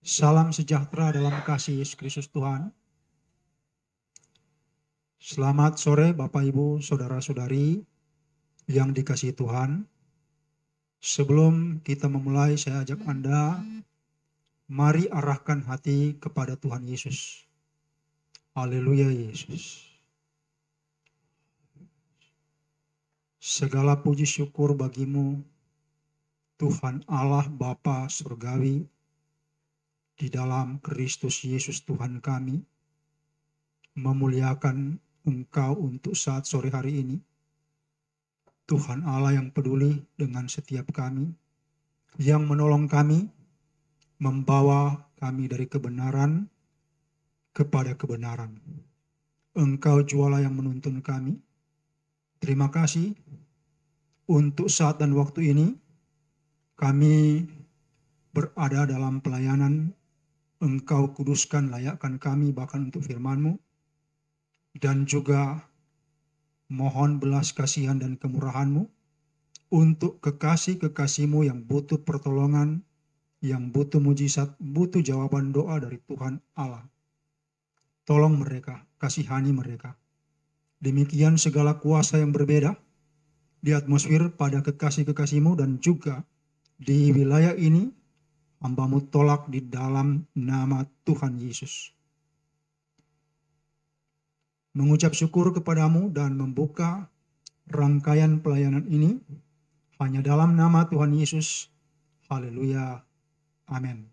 Salam sejahtera dalam kasih Yesus Kristus Tuhan. Selamat sore Bapak Ibu, Saudara-saudari yang dikasihi Tuhan. Sebelum kita memulai, saya ajak Anda, mari arahkan hati kepada Tuhan Yesus. Haleluya Yesus. Segala puji syukur bagimu, Tuhan Allah Bapa Surgawi, di dalam Kristus Yesus Tuhan kami, memuliakan Engkau untuk saat sore hari ini. Tuhan Allah yang peduli dengan setiap kami, yang menolong kami, membawa kami dari kebenaran kepada kebenaran. Engkau jualah yang menuntun kami. Terima kasih untuk saat dan waktu ini kami berada dalam pelayanan. Engkau kuduskan, layakkan kami bahkan untuk firman-Mu, dan juga mohon belas kasihan dan kemurahan-Mu untuk kekasih-kekasih-Mu yang butuh pertolongan, yang butuh mujizat, butuh jawaban doa dari Tuhan Allah. Tolong mereka, kasihani mereka. Demikian segala kuasa yang berbeda di atmosfer pada kekasih-kekasih-Mu dan juga di wilayah ini, hamba-Mu tolak di dalam nama Tuhan Yesus. Mengucap syukur kepadamu dan membuka rangkaian pelayanan ini hanya dalam nama Tuhan Yesus. Haleluya. Amin.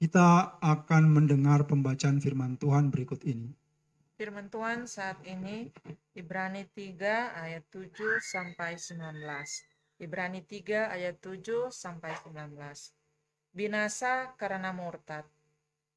Kita akan mendengar pembacaan firman Tuhan berikut ini. Firman Tuhan saat ini Ibrani 3 ayat 7 sampai 19. Ibrani 3 ayat 7 sampai 19. Binasa karena murtad.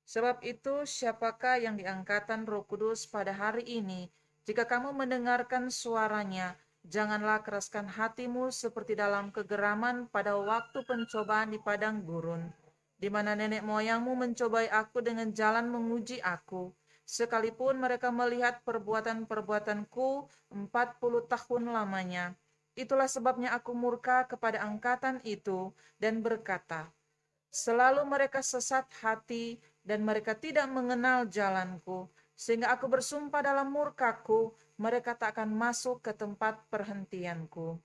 Sebab itu siapakah yang diangkatan Roh Kudus pada hari ini? Jika kamu mendengarkan suaranya, janganlah keraskan hatimu seperti dalam kegeraman pada waktu pencobaan di padang gurun, di mana nenek moyangmu mencobai aku dengan jalan menguji aku. Sekalipun mereka melihat perbuatan-perbuatanku 40 tahun lamanya. Itulah sebabnya aku murka kepada angkatan itu dan berkata, selalu mereka sesat hati dan mereka tidak mengenal jalanku, sehingga aku bersumpah dalam murkaku, mereka tak akan masuk ke tempat perhentianku.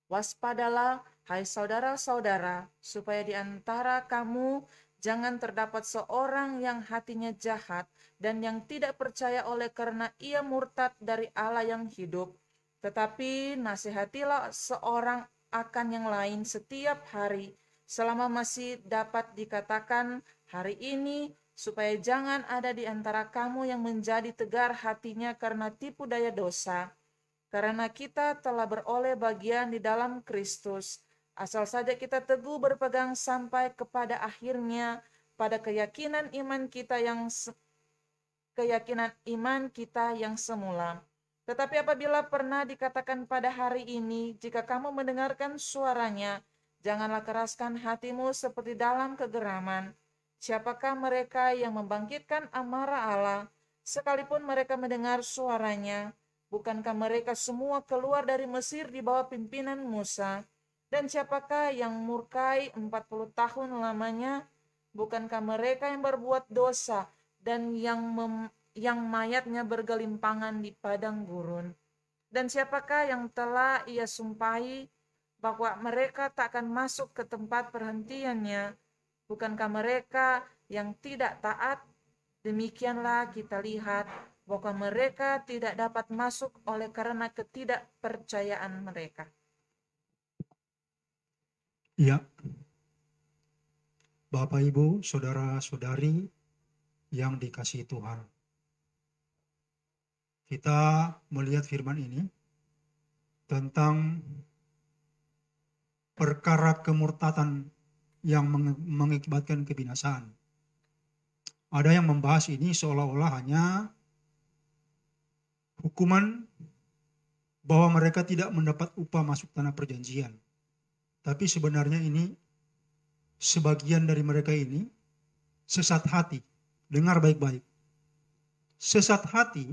Waspadalah, hai saudara-saudara, supaya di antara kamu jangan terdapat seorang yang hatinya jahat dan yang tidak percaya oleh karena ia murtad dari Allah yang hidup. Tetapi nasihatilah seorang akan yang lain setiap hari, selama masih dapat dikatakan hari ini, supaya jangan ada di antara kamu yang menjadi tegar hatinya karena tipu daya dosa. Karena kita telah beroleh bagian di dalam Kristus, asal saja kita teguh berpegang sampai kepada akhirnya pada keyakinan iman kita yang semula. Tetapi apabila pernah dikatakan pada hari ini, jika kamu mendengarkan suaranya, janganlah keraskan hatimu seperti dalam kegeraman. Siapakah mereka yang membangkitkan amarah Allah, sekalipun mereka mendengar suaranya? Bukankah mereka semua keluar dari Mesir di bawah pimpinan Musa? Dan siapakah yang murkai 40 tahun lamanya? Bukankah mereka yang berbuat dosa dan yang mayatnya bergelimpangan di padang gurun? Dan siapakah yang telah ia sumpahi bahwa mereka tak akan masuk ke tempat perhentiannya? Bukankah mereka yang tidak taat? Demikianlah kita lihat bahwa mereka tidak dapat masuk oleh karena ketidakpercayaan mereka. Ya, Bapak Ibu, Saudara-saudari yang dikasihi Tuhan. Kita melihat firman ini tentang perkara kemurtatan yang mengakibatkan kebinasaan. Ada yang membahas ini seolah-olah hanya hukuman bahwa mereka tidak mendapat upah masuk tanah perjanjian. Tapi sebenarnya ini sebagian dari mereka ini sesat hati. Dengar baik-baik. Sesat hati,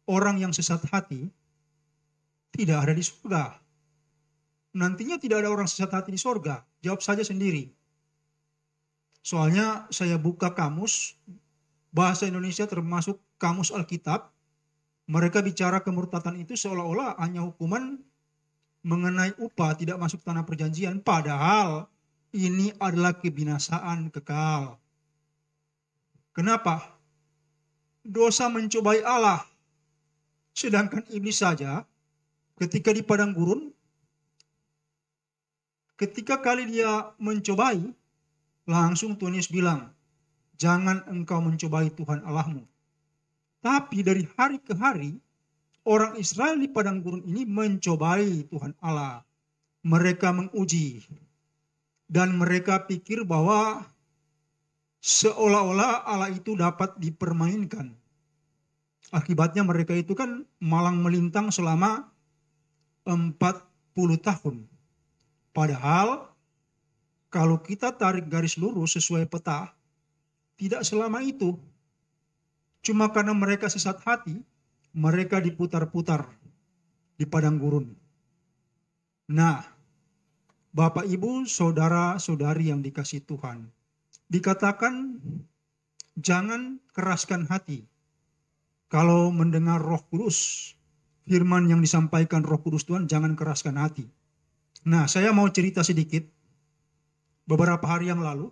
orang yang sesat hati tidak ada di surga. Nantinya tidak ada orang sesat hati di surga. Jawab saja sendiri. Soalnya saya buka kamus bahasa Indonesia termasuk kamus Alkitab, mereka bicara kemurtatan itu seolah-olah hanya hukuman mengenai upah tidak masuk tanah perjanjian, padahal ini adalah kebinasaan kekal. Kenapa? Dosa mencobai Allah. Sedangkan iblis saja ketika di padang gurun, ketika kali dia mencobai, langsung Tuhan Yesus bilang, jangan engkau mencobai Tuhan Allahmu. Tapi dari hari ke hari, orang Israel di padang gurun ini mencobai Tuhan Allah. Mereka menguji. Dan mereka pikir bahwa seolah-olah Allah itu dapat dipermainkan. Akibatnya mereka itu kan malang melintang selama 40 tahun. Padahal kalau kita tarik garis lurus sesuai peta, tidak selama itu. Cuma karena mereka sesat hati, mereka diputar-putar di padang gurun. Nah, Bapak Ibu, saudara-saudari yang dikasihi Tuhan, dikatakan jangan keraskan hati. Kalau mendengar Roh Kudus, firman yang disampaikan Roh Kudus Tuhan, jangan keraskan hati. Nah, saya mau cerita sedikit. Beberapa hari yang lalu,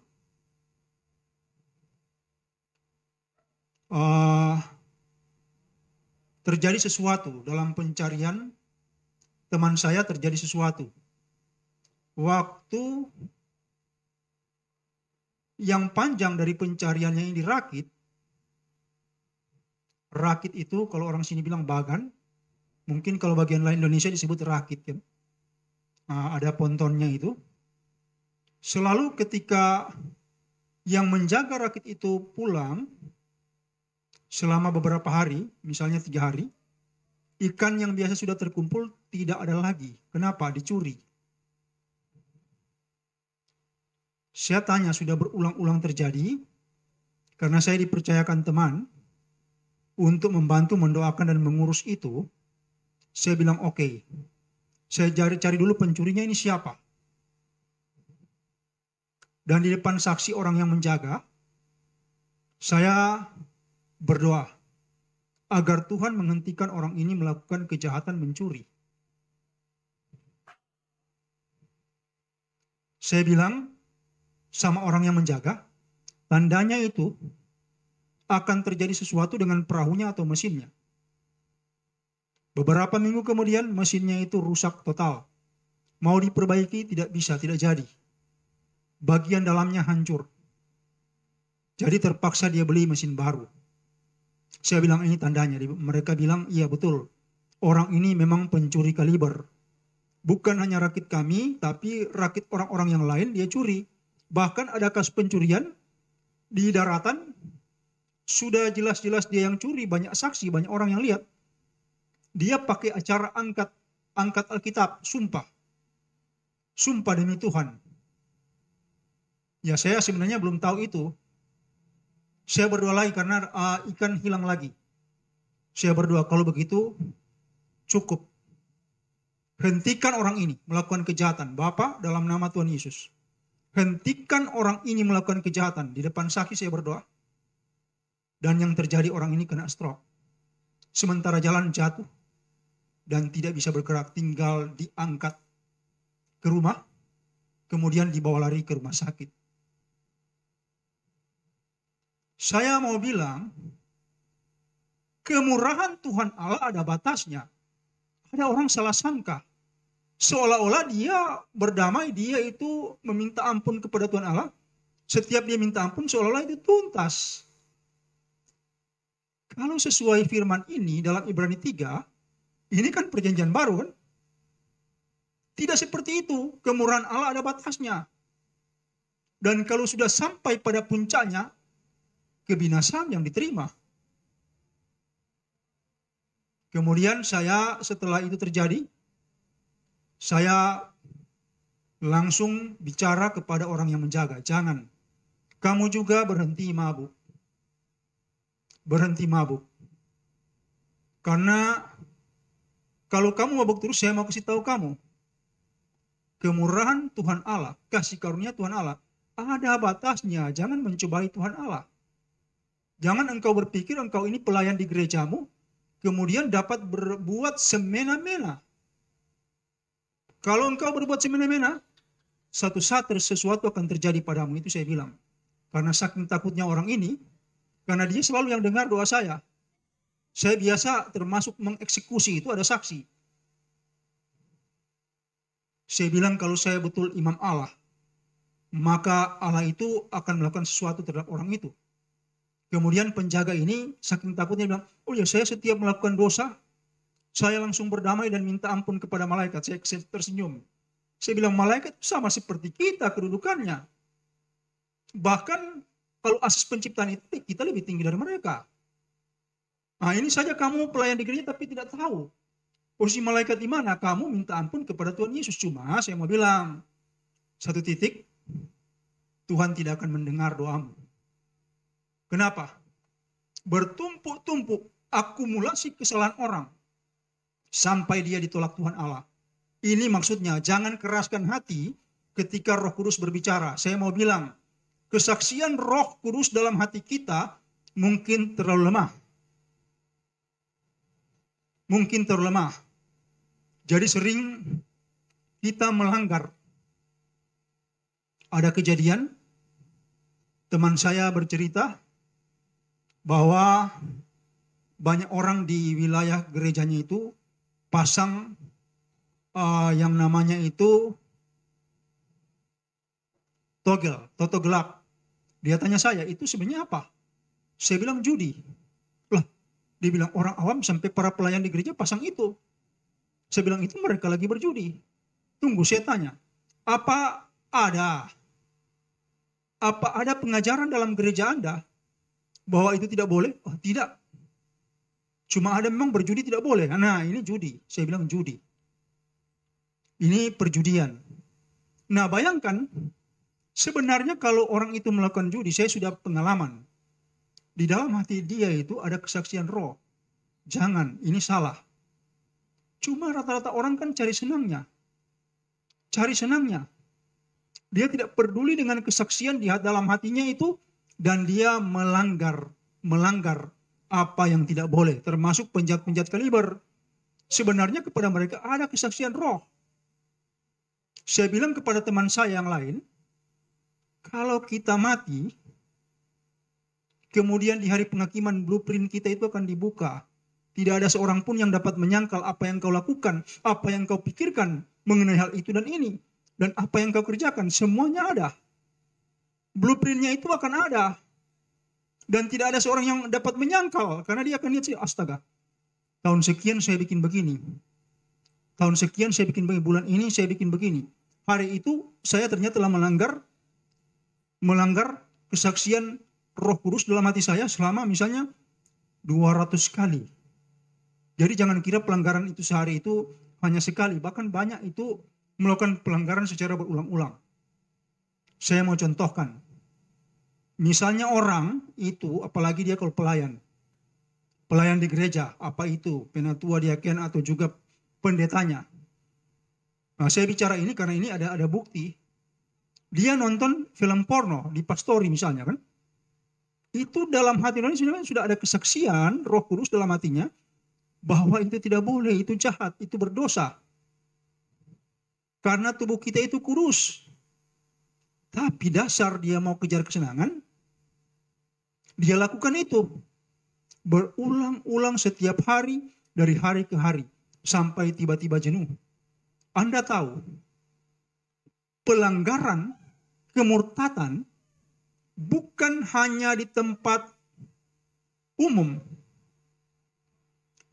terjadi sesuatu dalam pencarian teman saya, terjadi sesuatu. Waktu yang panjang dari pencariannya ini rakit itu kalau orang sini bilang bagan, mungkin kalau bagian lain Indonesia disebut rakit kan. Ada pontonnya itu. Selalu ketika yang menjaga rakit itu pulang selama beberapa hari, misalnya 3 hari, ikan yang biasa sudah terkumpul tidak ada lagi. Kenapa? Dicuri. Saya tanya, sudah berulang-ulang terjadi, karena saya dipercayakan teman untuk membantu mendoakan dan mengurus itu. Saya bilang oke. Saya cari dulu pencurinya ini siapa. Dan di depan saksi orang yang menjaga, saya berdoa agar Tuhan menghentikan orang ini melakukan kejahatan mencuri. Saya bilang sama orang yang menjaga, tandanya itu akan terjadi sesuatu dengan perahunya atau mesinnya. Beberapa minggu kemudian mesinnya itu rusak total. Mau diperbaiki tidak bisa, tidak jadi. Bagian dalamnya hancur. Jadi terpaksa dia beli mesin baru. Saya bilang ini tandanya. Mereka bilang iya betul. Orang ini memang pencuri kaliber. Bukan hanya rakit kami, tapi rakit orang-orang yang lain dia curi. Bahkan ada kasus pencurian di daratan. Sudah jelas-jelas dia yang curi. Banyak saksi, banyak orang yang lihat. Dia pakai acara angkat Alkitab, sumpah. Sumpah demi Tuhan. Ya saya sebenarnya belum tahu itu. Saya berdoa lagi karena ikan hilang lagi. Saya berdoa kalau begitu cukup. Hentikan orang ini melakukan kejahatan. Bapa dalam nama Tuhan Yesus. Hentikan orang ini melakukan kejahatan. Di depan saksi saya berdoa. Dan yang terjadi orang ini kena stroke. Sementara jalan jatuh. Dan tidak bisa bergerak, tinggal diangkat ke rumah, kemudian dibawa lari ke rumah sakit. Saya mau bilang, kemurahan Tuhan Allah ada batasnya. Ada orang salah sangka, seolah-olah dia berdamai, dia itu meminta ampun kepada Tuhan Allah. Setiap dia minta ampun, seolah-olah itu tuntas. Kalau sesuai firman ini dalam Ibrani 3, ini kan perjanjian baru kan? Tidak seperti itu. Kemurahan Allah ada batasnya. Dan kalau sudah sampai pada puncaknya, kebinasaan yang diterima. Kemudian saya setelah itu terjadi, saya langsung bicara kepada orang yang menjaga. Jangan. Kamu juga berhenti mabuk. Berhenti mabuk. Karena kalau kamu mabuk terus, saya mau kasih tahu kamu. Kemurahan Tuhan Allah, kasih karunia Tuhan Allah, Ada batasnya, jangan mencobai Tuhan Allah. Jangan engkau berpikir engkau ini pelayan di gerejamu, kemudian dapat berbuat semena-mena. Kalau engkau berbuat semena-mena, satu saat sesuatu akan terjadi padamu, itu saya bilang. Karena saking takutnya orang ini, karena dia selalu yang dengar doa saya. Saya biasa termasuk mengeksekusi, itu ada saksi. Saya bilang kalau saya betul imam Allah, maka Allah itu akan melakukan sesuatu terhadap orang itu. Kemudian penjaga ini saking takutnya bilang, oh ya saya setiap melakukan dosa, saya langsung berdamai dan minta ampun kepada malaikat. Saya tersenyum. Saya bilang malaikat sama seperti kita kedudukannya. Bahkan kalau asas penciptaan itu kita lebih tinggi dari mereka. Nah ini saja kamu pelayan di gereja tapi tidak tahu. Posisi malaikat di mana? Kamu minta ampun kepada Tuhan Yesus. Cuma saya mau bilang, satu titik, Tuhan tidak akan mendengar doamu. Kenapa? Bertumpuk-tumpuk akumulasi kesalahan orang sampai dia ditolak Tuhan Allah. Ini maksudnya jangan keraskan hati ketika Roh Kudus berbicara. Saya mau bilang, kesaksian Roh Kudus dalam hati kita mungkin terlalu lemah. Mungkin terlalu lemah. Jadi sering kita melanggar. Ada kejadian, teman saya bercerita bahwa banyak orang di wilayah gerejanya itu pasang yang namanya itu togel, toto gelap. Dia tanya saya, itu sebenarnya apa? Saya bilang judi. Lah, dia bilang orang awam sampai para pelayan di gereja pasang itu. Saya bilang itu mereka lagi berjudi. Tunggu, saya tanya, apa ada pengajaran dalam gereja Anda bahwa itu tidak boleh? Oh, tidak. Cuma ada memang berjudi tidak boleh. Nah, ini judi. Saya bilang judi. Ini perjudian. Nah, bayangkan sebenarnya kalau orang itu melakukan judi, saya sudah pengalaman. Di dalam hati dia itu ada kesaksian roh. Jangan, ini salah. Cuma rata-rata orang kan cari senangnya. Cari senangnya. Dia tidak peduli dengan kesaksian di dalam hatinya itu dan dia melanggar apa yang tidak boleh, termasuk penjahat-penjahat kaliber. Sebenarnya kepada mereka ada kesaksian roh. Saya bilang kepada teman saya yang lain, kalau kita mati, kemudian di hari penghakiman blueprint kita itu akan dibuka. Tidak ada seorang pun yang dapat menyangkal apa yang kau lakukan, apa yang kau pikirkan mengenai hal itu dan ini. Dan apa yang kau kerjakan, semuanya ada. Blueprintnya itu akan ada. Dan tidak ada seorang yang dapat menyangkal, karena dia akan lihat sih, astaga, tahun sekian saya bikin begini. Tahun sekian saya bikin begini, bulan ini saya bikin begini. Hari itu saya ternyata telah melanggar kesaksian Roh Kudus dalam hati saya selama misalnya 200 kali. Jadi jangan kira pelanggaran itu sehari itu hanya sekali, bahkan banyak itu melakukan pelanggaran secara berulang-ulang. Saya mau contohkan. Misalnya orang itu, apalagi dia kalau pelayan di gereja, apa itu, penatua, diaken, atau juga pendetanya. Nah, saya bicara ini karena ini ada bukti. Dia nonton film porno di pastori misalnya kan. Itu dalam hati nurani sudah ada kesaksian Roh Kudus dalam hatinya bahwa itu tidak boleh, itu jahat, itu berdosa. Karena tubuh kita itu kurus. Tapi dasar dia mau kejar kesenangan, dia lakukan itu. Berulang-ulang setiap hari, dari hari ke hari. Sampai tiba-tiba jenuh. Anda tahu, pelanggaran, kemurtatan, bukan hanya di tempat umum.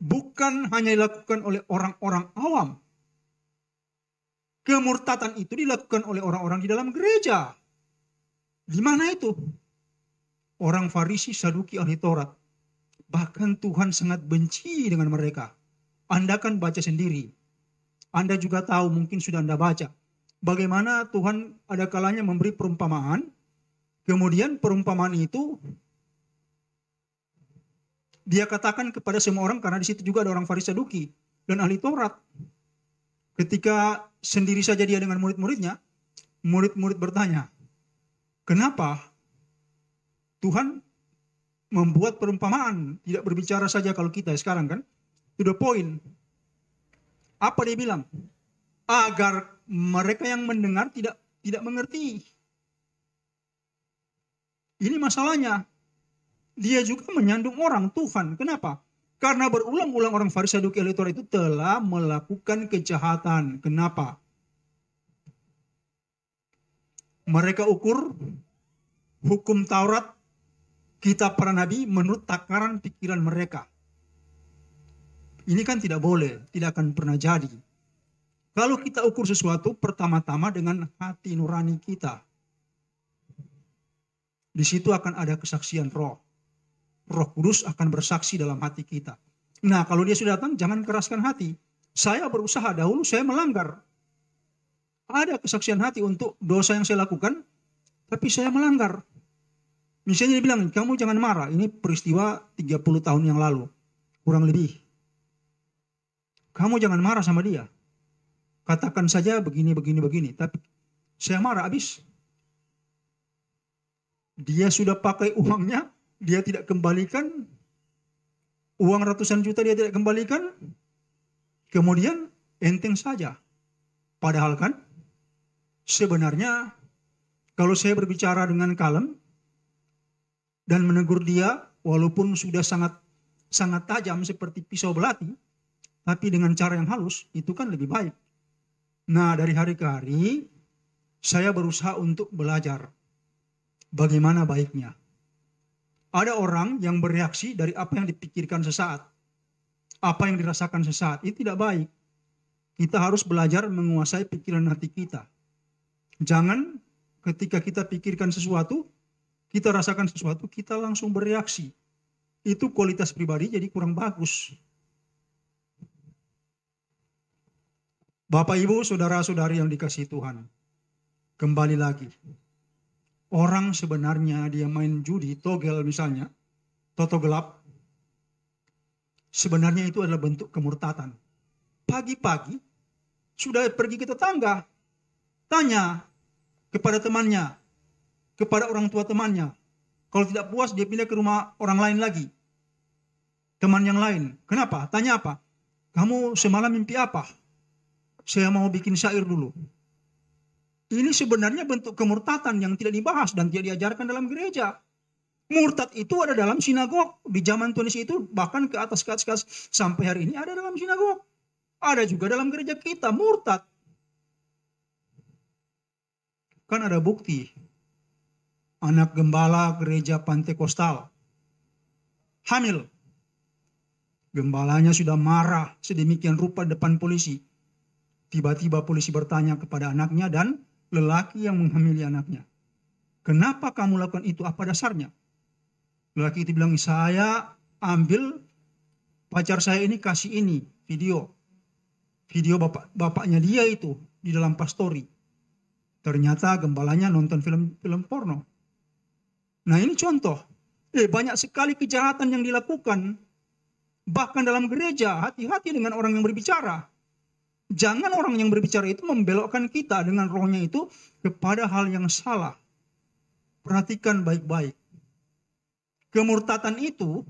Bukan hanya dilakukan oleh orang-orang awam. Kemurtatan itu dilakukan oleh orang-orang di dalam gereja. Di mana itu? Orang Farisi, Saduki, ahli Taurat. Bahkan Tuhan sangat benci dengan mereka. Anda kan baca sendiri. Anda juga tahu, mungkin sudah Anda baca. Bagaimana Tuhan ada kalanya memberi perumpamaan. Kemudian perumpamaan itu dia katakan kepada semua orang, karena di situ juga ada orang Farisi, Saduki dan ahli Taurat. Ketika sendiri saja dia dengan murid-muridnya, murid-murid bertanya, Kenapa Tuhan membuat perumpamaan, tidak berbicara saja kalau kita sekarang kan? To the point. Apa dia bilang? Agar mereka yang mendengar tidak mengerti. Ini masalahnya. Dia juga menyandung orang Tuhan. Kenapa? Karena berulang-ulang orang Farisi, Saduki, Elektor itu telah melakukan kejahatan. Kenapa? Mereka ukur hukum Taurat, kitab para nabi menurut takaran pikiran mereka. Ini kan tidak boleh, tidak akan pernah jadi. Kalau kita ukur sesuatu pertama-tama dengan hati nurani kita. Di situ akan ada kesaksian roh. Roh Kudus akan bersaksi dalam hati kita. Nah, kalau dia sudah datang, jangan keraskan hati. Saya berusaha dahulu, saya melanggar. Ada kesaksian hati untuk dosa yang saya lakukan, tapi saya melanggar. Misalnya dia bilang, kamu jangan marah. Ini peristiwa 30 tahun yang lalu. Kurang lebih. Kamu jangan marah sama dia. Katakan saja begini. Tapi saya marah habis. Dia sudah pakai uangnya, dia tidak kembalikan. Uang ratusan juta dia tidak kembalikan. Kemudian enteng saja. Padahal kan sebenarnya kalau saya berbicara dengan kalem dan menegur dia walaupun sudah sangat tajam seperti pisau belati, tapi dengan cara yang halus itu kan lebih baik. Nah, dari hari ke hari saya berusaha untuk belajar bagaimana baiknya. Ada orang yang bereaksi dari apa yang dipikirkan sesaat, apa yang dirasakan sesaat. Itu tidak baik. Kita harus belajar menguasai pikiran hati kita. Jangan ketika kita pikirkan sesuatu, kita rasakan sesuatu, kita langsung bereaksi. Itu kualitas pribadi jadi kurang bagus. Bapak, Ibu, saudara-saudari yang dikasihi Tuhan. Kembali lagi. Orang sebenarnya dia main judi, togel misalnya, toto gelap. Sebenarnya itu adalah bentuk kemurtatan. Pagi-pagi sudah pergi ke tetangga. Tanya kepada temannya, kepada orang tua temannya. Kalau tidak puas dia pindah ke rumah orang lain lagi. Teman yang lain. Kenapa? Tanya apa? Kamu semalam mimpi apa? Saya mau bikin syair dulu. Ini sebenarnya bentuk kemurtatan yang tidak dibahas dan tidak diajarkan dalam gereja. Murtad itu ada dalam sinagog. Di zaman Tuhan Yesus itu bahkan ke atas sampai hari ini ada dalam sinagog. Ada juga dalam gereja kita murtad. Kan ada bukti. Anak gembala gereja Pantekostal hamil. Gembalanya sudah marah sedemikian rupa depan polisi. Tiba-tiba polisi bertanya kepada anaknya dan lelaki yang menghamili anaknya. Kenapa kamu lakukan itu? Apa dasarnya? Lelaki itu bilang, saya ambil pacar saya ini kasih ini video. Video bapaknya dia itu di dalam pastori. Ternyata gembalanya nonton film porno. Nah, ini contoh. Banyak sekali kejahatan yang dilakukan. Bahkan dalam gereja, hati-hati dengan orang yang berbicara. Jangan orang yang berbicara itu membelokkan kita dengan rohnya itu kepada hal yang salah. Perhatikan baik-baik. Kemurtatan itu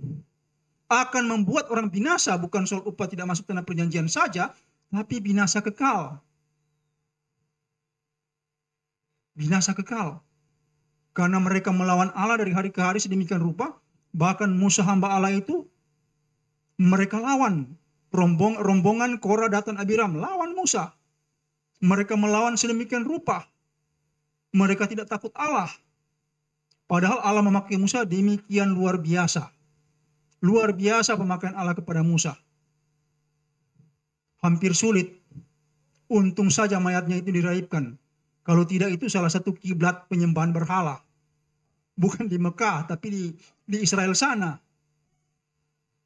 akan membuat orang binasa, bukan soal upah tidak masuk tanah perjanjian saja, tapi binasa kekal. Binasa kekal. Karena mereka melawan Allah dari hari ke hari sedemikian rupa, bahkan Musa hamba Allah itu mereka lawan. Rombongan Korah, Datan, Abiram lawan Musa. Mereka melawan sedemikian rupa. Mereka tidak takut Allah. Padahal Allah memakai Musa demikian luar biasa. Luar biasa pemakaian Allah kepada Musa. Hampir sulit. Untung saja mayatnya itu diraibkan. Kalau tidak itu salah satu kiblat penyembahan berhala. Bukan di Mekah tapi di Israel sana.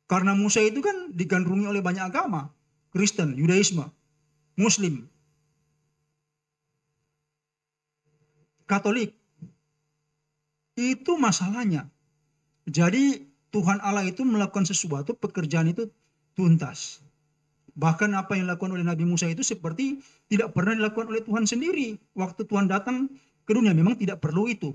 Karena Musa itu kan digandrungi oleh banyak agama. Kristen, Yudaisme, Muslim, Katolik. Itu masalahnya. Jadi Tuhan Allah itu melakukan sesuatu, pekerjaan itu tuntas. Bahkan apa yang dilakukan oleh Nabi Musa itu seperti tidak pernah dilakukan oleh Tuhan sendiri. Waktu Tuhan datang ke dunia memang tidak perlu itu.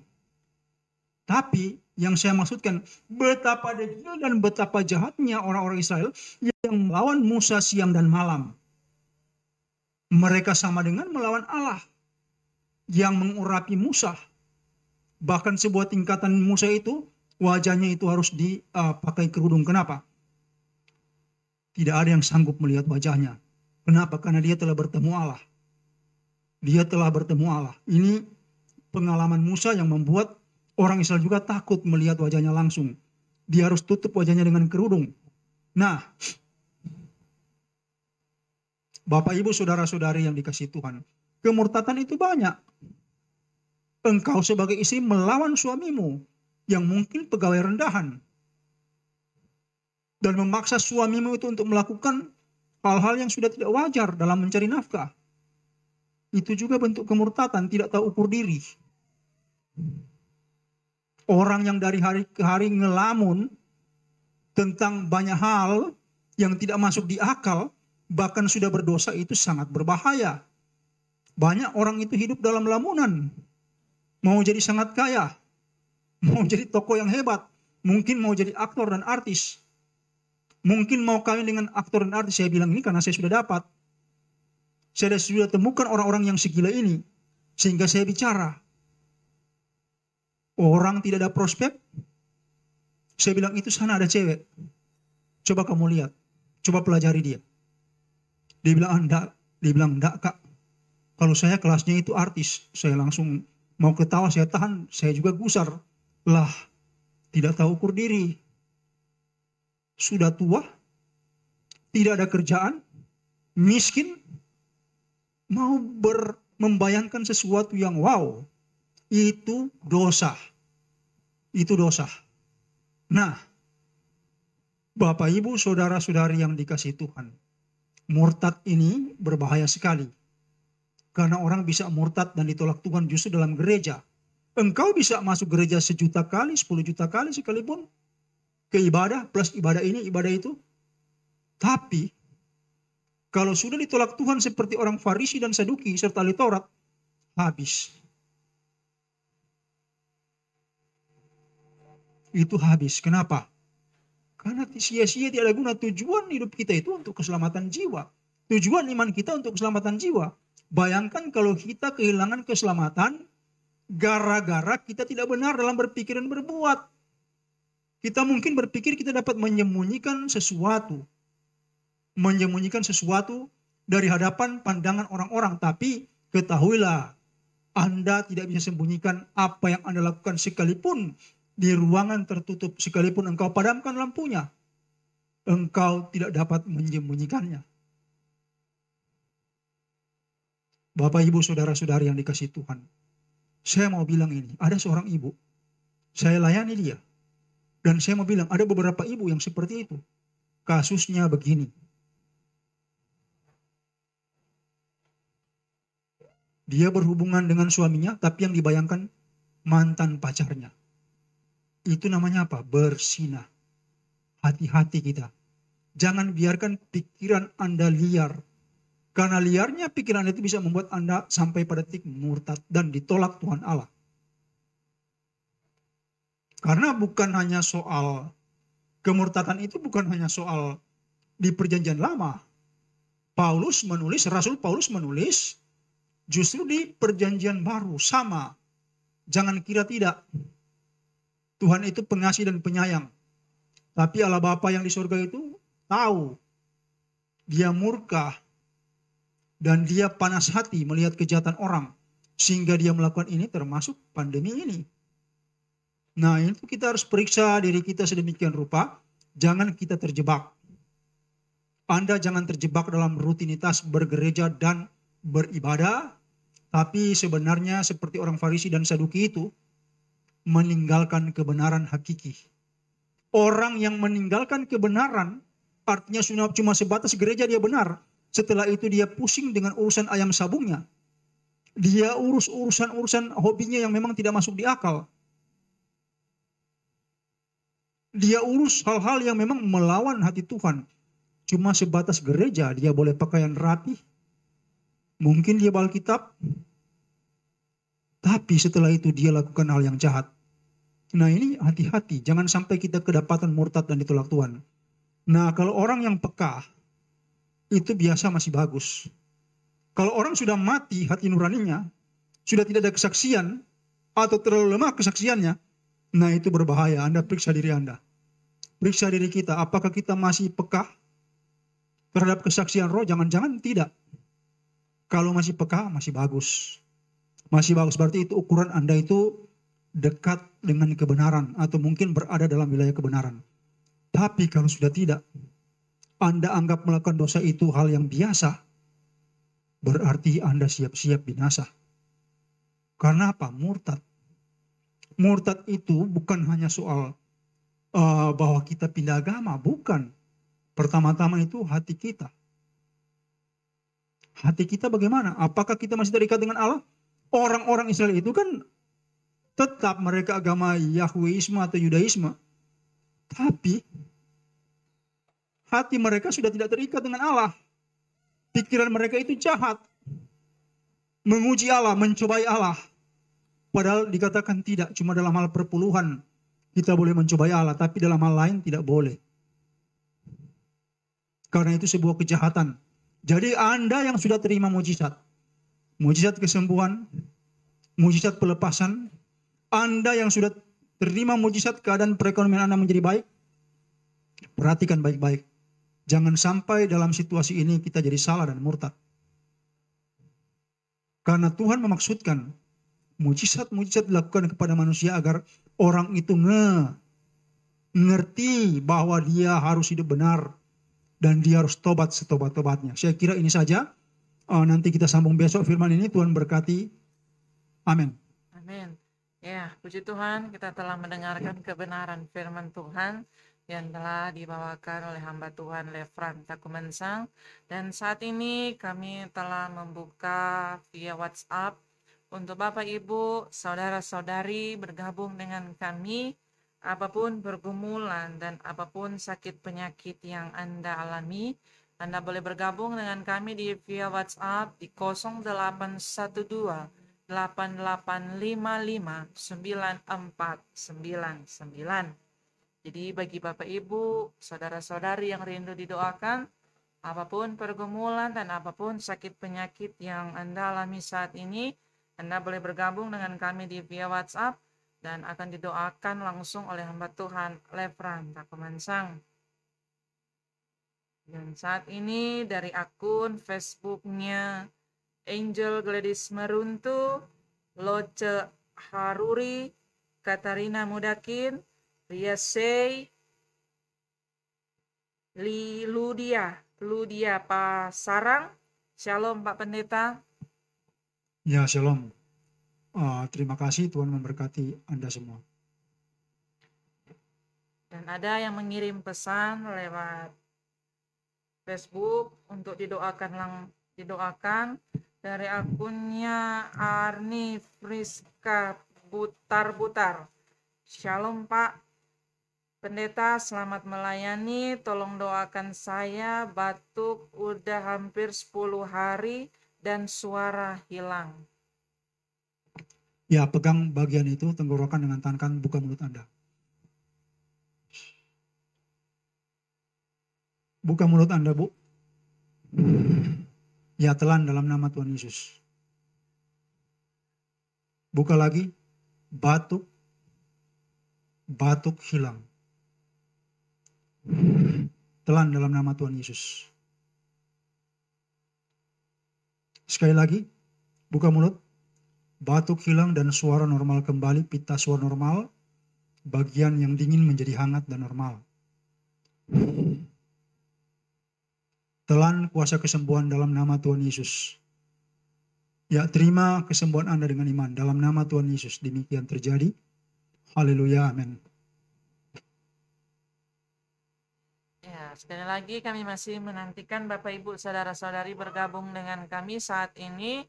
Tapi yang saya maksudkan, betapa degil dan betapa jahatnya orang-orang Israel yang melawan Musa siang dan malam. Mereka sama dengan melawan Allah yang mengurapi Musa. Bahkan sebuah tingkatan Musa itu, wajahnya itu harus dipakai kerudung. Kenapa? Tidak ada yang sanggup melihat wajahnya. Kenapa? Karena dia telah bertemu Allah. Dia telah bertemu Allah. Ini pengalaman Musa yang membuat orang Israel juga takut melihat wajahnya langsung. Dia harus tutup wajahnya dengan kerudung. Nah, Bapak Ibu saudara-saudari yang dikasihi Tuhan, kemurtatan itu banyak. Engkau sebagai istri melawan suamimu yang mungkin pegawai rendahan dan memaksa suamimu itu untuk melakukan hal-hal yang sudah tidak wajar dalam mencari nafkah. Itu juga bentuk kemurtatan, tidak tahu ukur diri. Orang yang dari hari ke hari ngelamun tentang banyak hal yang tidak masuk di akal, bahkan sudah berdosa, itu sangat berbahaya. Banyak orang itu hidup dalam lamunan. Mau jadi sangat kaya, mau jadi tokoh yang hebat, mungkin mau jadi aktor dan artis. Mungkin mau kawin dengan aktor dan artis. Saya bilang ini karena saya sudah dapat. Saya sudah temukan orang-orang yang segila ini. Sehingga saya bicara. Orang tidak ada prospek. Saya bilang itu sana ada cewek. Coba kamu lihat. Coba pelajari dia. Dia bilang enggak. Dia bilang enggak kak. Kalau saya kelasnya itu artis. Saya langsung mau ketawa, saya tahan. Saya juga gusar. Lah, tidak tahu ukur diri. Sudah tua. Tidak ada kerjaan. Miskin. Mau membayangkan sesuatu yang wow. Itu dosa. Itu dosa. Nah, Bapak Ibu saudara-saudari yang dikasihi Tuhan, murtad ini berbahaya sekali. Karena orang bisa murtad dan ditolak Tuhan justru dalam gereja. Engkau bisa masuk gereja 1 juta kali, 10 juta kali sekalipun ke ibadah, plus ibadah ini, ibadah itu. Tapi kalau sudah ditolak Tuhan seperti orang Farisi dan Saduki serta ahli Taurat, habis. Itu habis. Kenapa? Karena sia-sia, tidak ada guna. Tujuan hidup kita itu untuk keselamatan jiwa. Tujuan iman kita untuk keselamatan jiwa. Bayangkan kalau kita kehilangan keselamatan gara-gara kita tidak benar dalam berpikir dan berbuat. Kita mungkin berpikir kita dapat menyembunyikan sesuatu. Menyembunyikan sesuatu dari hadapan pandangan orang-orang. Tapi ketahuilah, Anda tidak bisa sembunyikan apa yang Anda lakukan sekalipun di ruangan tertutup, sekalipun engkau padamkan lampunya, engkau tidak dapat menyembunyikannya. Bapak, Ibu, saudara-saudari yang dikasihi Tuhan, saya mau bilang ini, ada seorang ibu, saya layani dia, dan saya mau bilang ada beberapa ibu yang seperti itu. Kasusnya begini. Dia berhubungan dengan suaminya, tapi yang dibayangkan mantan pacarnya. Itu namanya apa? Bersinah. Hati-hati kita. Jangan biarkan pikiran Anda liar. Karena liarnya pikiran itu bisa membuat Anda sampai pada titik murtad dan ditolak Tuhan Allah. Karena bukan hanya soal kemurtadan itu, bukan hanya soal di perjanjian lama. Rasul Paulus menulis justru di perjanjian baru sama. Jangan kira tidak. Tuhan itu pengasih dan penyayang. Tapi Allah Bapa yang di surga itu tahu. Dia murka. Dan dia panas hati melihat kejahatan orang. Sehingga dia melakukan ini termasuk pandemi ini. Nah, itu kita harus periksa diri kita sedemikian rupa. Jangan kita terjebak. Anda jangan terjebak dalam rutinitas bergereja dan beribadah. Tapi sebenarnya seperti orang Farisi dan Saduki itu, meninggalkan kebenaran hakiki. Orang yang meninggalkan kebenaran artinya cuma sebatas gereja dia benar. Setelah itu dia pusing dengan urusan ayam sabungnya. Dia urus urusan hobinya yang memang tidak masuk di akal. Dia urus hal-hal yang memang melawan hati Tuhan. Cuma sebatas gereja dia boleh pakaian rapi. Mungkin dia bawa Alkitab. Tapi setelah itu dia lakukan hal yang jahat. Nah ini hati-hati, jangan sampai kita kedapatan murtad dan ditolak Tuhan. Nah kalau orang yang peka, itu biasa masih bagus. Kalau orang sudah mati hati nuraninya, sudah tidak ada kesaksian, atau terlalu lemah kesaksiannya, nah itu berbahaya. Anda periksa diri Anda. Periksa diri kita, apakah kita masih peka terhadap kesaksian roh? Jangan-jangan tidak. Kalau masih peka, masih bagus. Masih bagus, berarti itu ukuran Anda itu dekat dengan kebenaran, atau mungkin berada dalam wilayah kebenaran. Tapi kalau sudah tidak, Anda anggap melakukan dosa itu hal yang biasa, berarti Anda siap-siap binasa. Karena apa? Murtad. Murtad itu bukan hanya soal bahwa kita pindah agama, bukan. Pertama-tama itu hati kita. Hati kita bagaimana? Apakah kita masih terikat dengan Allah? Orang-orang Israel itu kan tetap mereka agama Yahweisme atau Yudaisme. Tapi hati mereka sudah tidak terikat dengan Allah. Pikiran mereka itu jahat. Menguji Allah, mencobai Allah. Padahal dikatakan tidak, cuma dalam hal perpuluhan kita boleh mencobai Allah, tapi dalam hal lain tidak boleh. Karena itu sebuah kejahatan. Jadi Anda yang sudah terima mujizat, mujizat kesembuhan, mujizat pelepasan, Anda yang sudah terima mujizat keadaan perekonomian Anda menjadi baik, perhatikan baik-baik. Jangan sampai dalam situasi ini kita jadi salah dan murtad. Karena Tuhan memaksudkan mujizat-mujizat dilakukan kepada manusia agar orang itu ngerti bahwa dia harus hidup benar dan dia harus tobat setobat-tobatnya. Saya kira ini saja. Nanti kita sambung besok firman ini. Tuhan berkati. Amin. Amin. Ya, puji Tuhan, kita telah mendengarkan kebenaran firman Tuhan yang telah dibawakan oleh hamba Tuhan Lefran Takumensang. Dan saat ini kami telah membuka via WhatsApp untuk Bapak, Ibu, Saudara-saudari bergabung dengan kami, apapun pergumulan dan apapun sakit penyakit yang Anda alami, Anda boleh bergabung dengan kami di via WhatsApp di 0812 8855 9499. Jadi bagi Bapak, Ibu, Saudara-saudari yang rindu didoakan, apapun pergumulan dan apapun sakit penyakit yang Anda alami saat ini, Anda boleh bergabung dengan kami di via WhatsApp dan akan didoakan langsung oleh hamba Tuhan Lefran Takumensang. Dan saat ini dari akun Facebooknya Angel Gladys Meruntu, Loce Haruri, Katarina Mudakin, Ria Sei, Ludia Pasarang. Shalom Pak Pendeta. Ya, shalom. Terima kasih, Tuhan memberkati Anda semua. Dan ada yang mengirim pesan lewat Facebook untuk didoakan dari akunnya Arni Friska Butar-Butar. Shalom Pak Pendeta, selamat melayani. Tolong doakan saya, batuk udah hampir 10 hari dan suara hilang. Ya, pegang bagian itu, tenggorokan dengan tangan kanan, buka mulut Anda. Buka mulut Anda, Bu. Ya, telan dalam nama Tuhan Yesus. Buka lagi. Batuk hilang. Telan dalam nama Tuhan Yesus. Sekali lagi. Buka mulut. Batuk hilang dan suara normal kembali, pita suara normal, bagian yang dingin menjadi hangat dan normal. Telan kuasa kesembuhan dalam nama Tuhan Yesus. Ya, terima kesembuhan Anda dengan iman dalam nama Tuhan Yesus. Demikian terjadi. Haleluya, amin. Ya, sekali lagi kami masih menantikan Bapak, Ibu, Saudara-saudari bergabung dengan kami saat ini.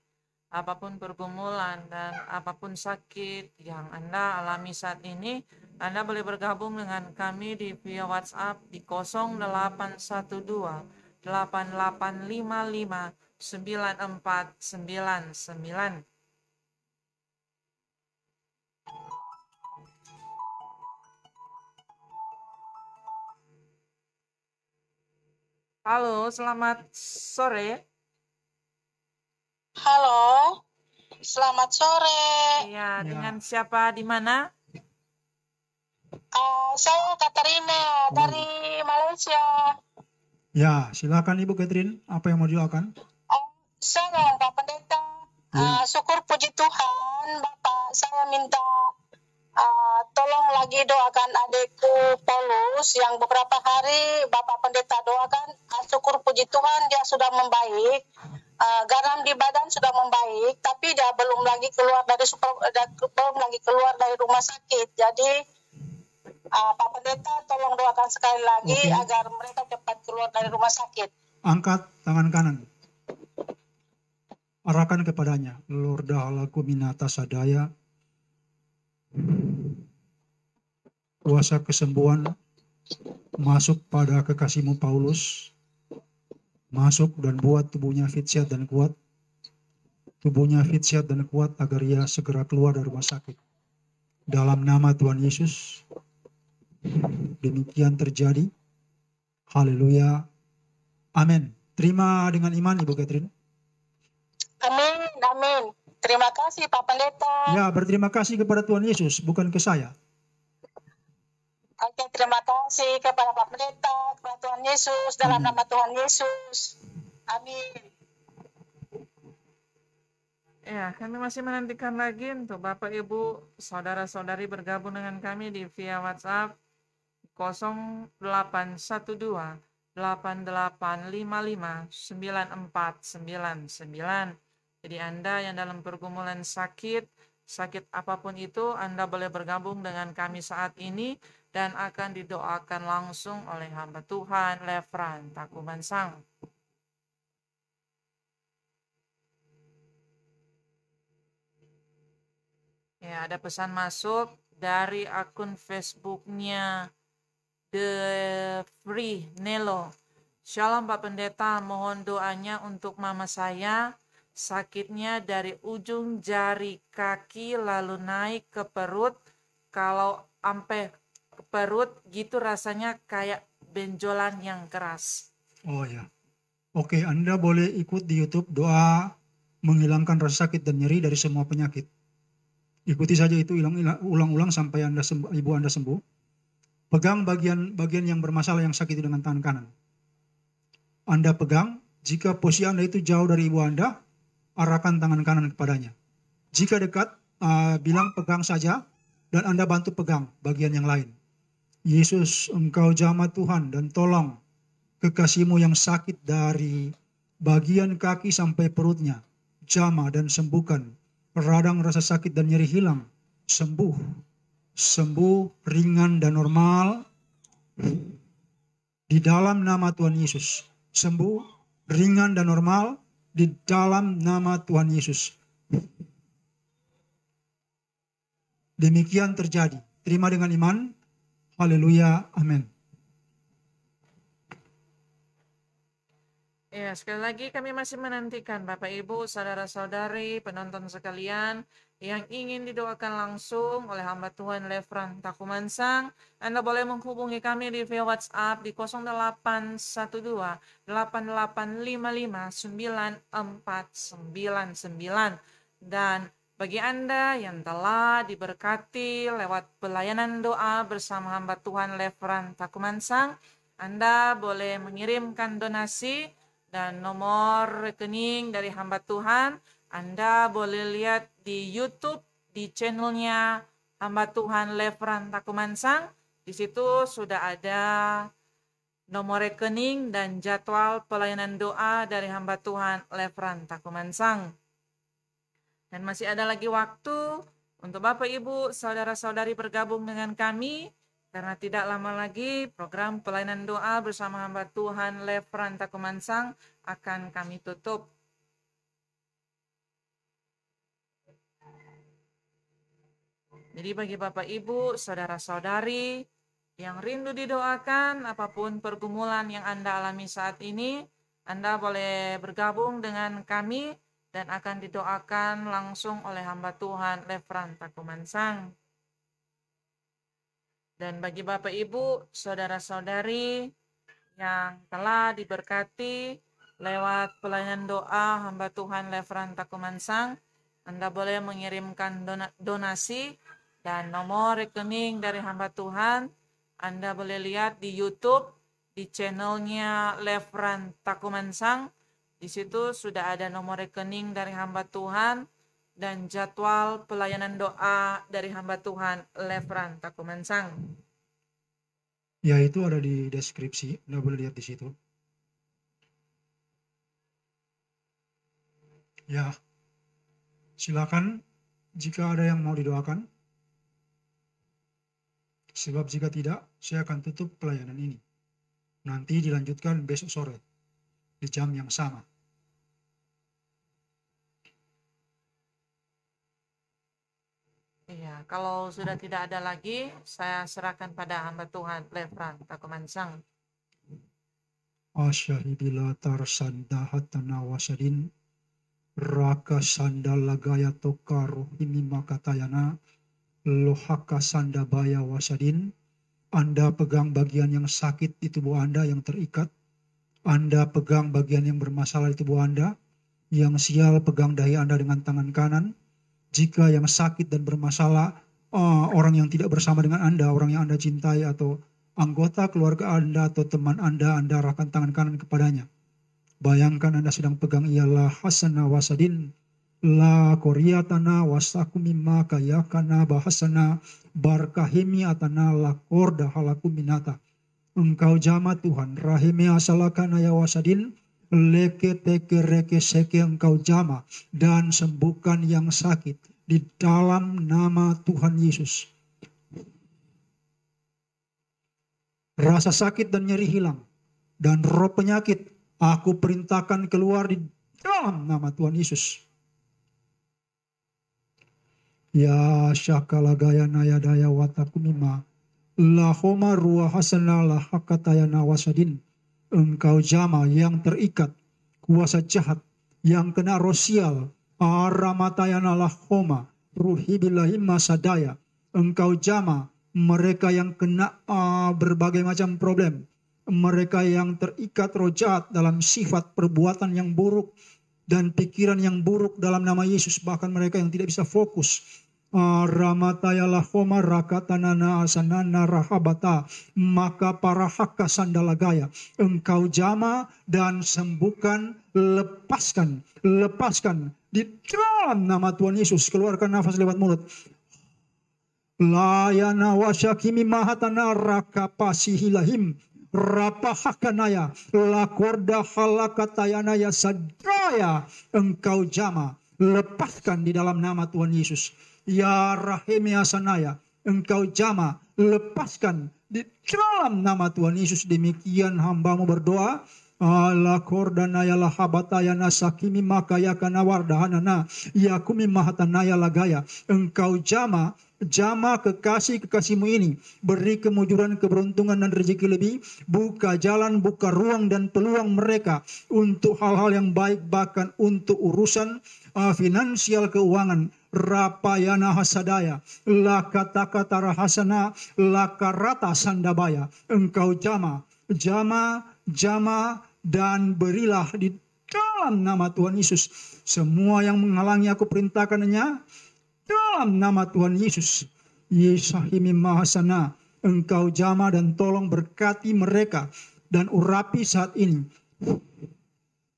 Apapun pergumulan dan apapun sakit yang Anda alami saat ini, Anda boleh bergabung dengan kami di via WhatsApp di 0812 8855 9499. Halo, selamat sore. Halo, selamat sore. Iya, Ya. dengan siapa di mana? Saya Katarina dari Malaysia. Ya, silakan Ibu Catherine, apa yang mau didoakan? Saya Pak Pendeta. Ya. Syukur puji Tuhan, Bapak. Saya minta tolong lagi doakan adikku Paulus yang beberapa hari Bapak Pendeta doakan. Syukur puji Tuhan dia sudah membaik. Garam di badan sudah membaik, tapi dia belum lagi keluar dari rumah sakit. Jadi Pak Pendeta tolong doakan sekali lagi agar mereka cepat keluar dari rumah sakit. Angkat tangan kanan. Arahkan kepadanya. Lorda halaku minata sadaya. Kuasa kesembuhan masuk pada kekasihmu Paulus. Masuk dan buat tubuhnya fit, sehat dan kuat. Tubuhnya fit, sehat dan kuat agar ia segera keluar dari rumah sakit. Dalam nama Tuhan Yesus. Demikian terjadi. Haleluya. Amin. Terima dengan iman Ibu Catherine. Amin, amin. Terima kasih Pak Pendeta. Ya, berterima kasih kepada Tuhan Yesus, bukan ke saya. Oke, terima kasih kepada Pak Pendeta, kepada Tuhan Yesus, dalam nama Tuhan Yesus. Amin. Ya, kami masih menantikan lagi untuk Bapak Ibu, saudara-saudari bergabung dengan kami di via WhatsApp 0812 8855 9499. Jadi Anda yang dalam pergumulan sakit apapun itu, Anda boleh bergabung dengan kami saat ini dan akan didoakan langsung oleh hamba Tuhan Lefran Takumansang. Ya, ada pesan masuk dari akun Facebooknya The Free Nelo. Shalom Pak Pendeta, mohon doanya untuk mama saya. Sakitnya dari ujung jari kaki lalu naik ke perut. Kalau sampai ke perut gitu rasanya kayak benjolan yang keras. Oh ya. Oke, Anda boleh ikut di YouTube doa menghilangkan rasa sakit dan nyeri dari semua penyakit. Ikuti saja itu ulang-ulang sampai Ibu Anda sembuh. Pegang bagian yang bermasalah yang sakit dengan tangan kanan. Anda pegang, jika posisi Anda itu jauh dari Ibu Anda, arahkan tangan kanan kepadanya. Jika dekat, bilang pegang saja dan Anda bantu pegang bagian yang lain. Yesus, Engkau jamah Tuhan dan tolong kekasihmu yang sakit dari bagian kaki sampai perutnya. Jamah dan sembuhkan. Radang rasa sakit dan nyeri hilang. Sembuh. Sembuh ringan dan normal. Di dalam nama Tuhan Yesus. Sembuh ringan dan normal. Di dalam nama Tuhan Yesus. Demikian terjadi. Terima dengan iman. Haleluya. Amin. Ya, sekali lagi kami masih menantikan Bapak Ibu, saudara-saudari, penonton sekalian yang ingin didoakan langsung oleh hamba Tuhan Lefran Takumansang. Anda boleh menghubungi kami di via WhatsApp di 0812 8855 9499. Dan bagi Anda yang telah diberkati lewat pelayanan doa bersama hamba Tuhan Lefran Takumansang, Anda boleh mengirimkan donasi dan nomor rekening dari hamba Tuhan. Anda boleh lihat di YouTube di channelnya hamba Tuhan Lefran Takumansang. Di situ sudah ada nomor rekening dan jadwal pelayanan doa dari hamba Tuhan Lefran Takumansang. Dan masih ada lagi waktu untuk Bapak Ibu saudara-saudari bergabung dengan kami. Karena tidak lama lagi program pelayanan doa bersama hamba Tuhan Lefran Takumansang akan kami tutup. Jadi bagi Bapak Ibu, saudara-saudari yang rindu didoakan, apapun pergumulan yang Anda alami saat ini, Anda boleh bergabung dengan kami dan akan didoakan langsung oleh hamba Tuhan Lefran Takumansang. Dan bagi Bapak Ibu, saudara-saudari yang telah diberkati lewat pelayanan doa hamba Tuhan Lefran Takumansang. Anda boleh mengirimkan donasi dan nomor rekening dari hamba Tuhan. Anda boleh lihat di YouTube, di channelnya Lefran Takumansang. Di situ sudah ada nomor rekening dari hamba Tuhan dan jadwal pelayanan doa dari hamba Tuhan Lefran Takumansang. Ya, itu ada di deskripsi. Anda boleh lihat di situ. Ya, silakan jika ada yang mau didoakan. Sebab jika tidak, saya akan tutup pelayanan ini. Nanti dilanjutkan besok sore di jam yang sama. Iya, kalau sudah tidak ada lagi, saya serahkan pada hamba Tuhan Lefran Takumansang. Asyahibila tarsanda hatana wasadin raka sandala gaya tokaru himi makatayana lohaka sanda baya wasadin. Anda pegang bagian yang sakit di tubuh Anda yang terikat. Anda pegang bagian yang bermasalah di tubuh Anda. Yang sial pegang dahi Anda dengan tangan kanan. Jika yang sakit dan bermasalah orang yang tidak bersama dengan Anda, orang yang Anda cintai atau anggota keluarga Anda atau teman Anda arahkan tangan kanan kepadanya. Bayangkan Anda sedang pegang ialah hasana wasadin la koryatana wasakumima kayakana bahasana barkahimi atana la korda halakuminata. Engkau jama Tuhan rahime asalakana ya wasadin leke teke reke seke engkau jama dan sembuhkan yang sakit di dalam nama Tuhan Yesus. Rasa sakit dan nyeri hilang dan roh penyakit aku perintahkan keluar di dalam nama Tuhan Yesus. Ya syakala gaya naya daya watakumima lahoma ruah hasana lahakatayana wasadin. Engkau jama yang terikat kuasa jahat yang kena rosial aramatayana lahoma ruhibilahimma sadaya. Engkau jama mereka yang kena berbagai macam problem, mereka yang terikat roh jahat dalam sifat perbuatan yang buruk dan pikiran yang buruk dalam nama Yesus, bahkan mereka yang tidak bisa fokus. Ramatayalah homa rakatanana asanana rahabata maka para haka sandalagaya. Engkau jama dan sembuhkan, lepaskan di dalam nama Tuhan Yesus. Keluarkan nafas lewat mulut. Layana wasyakimi mahatana rakapasihilahim rapahakanaya lakorda halakatayanaya sadaya. Engkau jama, lepaskan di dalam nama Tuhan Yesus. Ya rahimi asanaya, engkau jama, lepaskan di dalam nama Tuhan Yesus. Demikian hambamu berdoa. Ala kordanaya lahabatayana sakimi makaya kanawardahanana yakumi mahatanaya lagaya. Engkau jama kekasih-kekasihmu ini, beri kemujuran, keberuntungan dan rezeki lebih, buka jalan, buka ruang dan peluang mereka untuk hal-hal yang baik, bahkan untuk urusan finansial keuangan. Rapayana hasadaya lakatakatara hasana lakarata sandabaya. Engkau jama dan berilah di dalam nama Tuhan Yesus. Semua yang menghalangi aku perintahkannya dalam nama Tuhan Yesus. Yesahimi mahasana, engkau jama dan tolong berkati mereka dan urapi saat ini.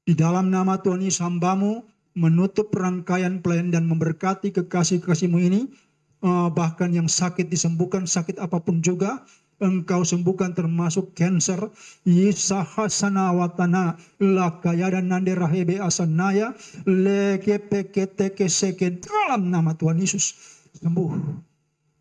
Di dalam nama Tuhan Yesus hambamu menutup rangkaian pelayan dan memberkati kekasih-kekasihmu ini. Bahkan yang sakit disembuhkan, sakit apapun juga engkau sembuhkan, termasuk cancer. Yisahasana watana lakaya dan nande rahebe asanaya leke peke teke seke dalam nama Tuhan Yesus sembuh.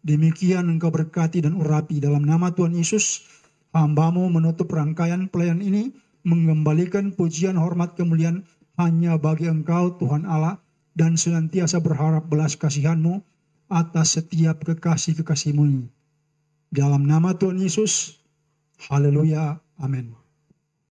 Demikian engkau berkati dan urapi dalam nama Tuhan Yesus. Hambamu menutup rangkaian pelayan ini, mengembalikan pujian, hormat, kemuliaan hanya bagi engkau Tuhan Allah, dan senantiasa berharap belas kasihan-Mu atas setiap kekasih-kekasih-Mu ini. Dalam nama Tuhan Yesus, haleluya, amin.